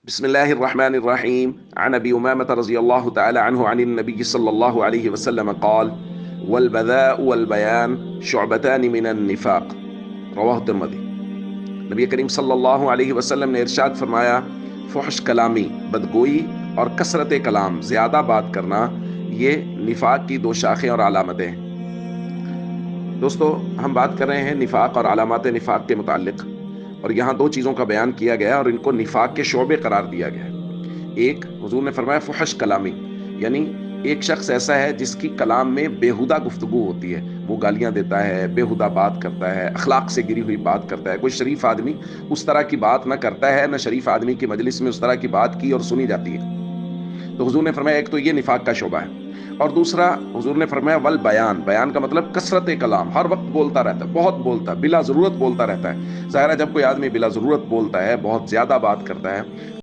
بسم الله الرحمن الرحيم عن أبي أمامة رضي الله تعالى عنه عن النبي صلى الله عليه وسلم قال والبذاء والبيان شعبتان من النفاق رواہ الترمذی۔ نبی کریم صلی اللہ علیہ وسلم نے ارشاد فرمایا، فحش کلامی، بدگوئی اور کثرت کلام، زیادہ بات کرنا، یہ نفاق کی دو شاخیں اور علامتیں ہیں۔ دوستو، ہم بات کر رہے ہیں نفاق اور علامات نفاق کے متعلق، اور یہاں دو چیزوں کا بیان کیا گیا اور ان کو نفاق کے شعبے قرار دیا گیا ہے۔ ایک، حضور نے فرمایا فحش کلامی، یعنی ایک شخص ایسا ہے جس کی کلام میں بےہودہ گفتگو ہوتی ہے، وہ گالیاں دیتا ہے، بےہودہ بات کرتا ہے، اخلاق سے گری ہوئی بات کرتا ہے۔ کوئی شریف آدمی اس طرح کی بات نہ کرتا ہے، نہ شریف آدمی کی مجلس میں اس طرح کی بات کی اور سنی جاتی ہے۔ تو حضور نے فرمایا ایک تو یہ نفاق کا شعبہ ہے، اور دوسرا حضور نے فرمایا ول بیان، بیان کا مطلب کثرت کلام، ہر وقت بولتا رہتا ہے، بہت بولتا ہے، بلا ضرورت بولتا رہتا ہے۔ ظاہر ہے جب کوئی آدمی بلا ضرورت بولتا ہے، بہت زیادہ بات کرتا ہے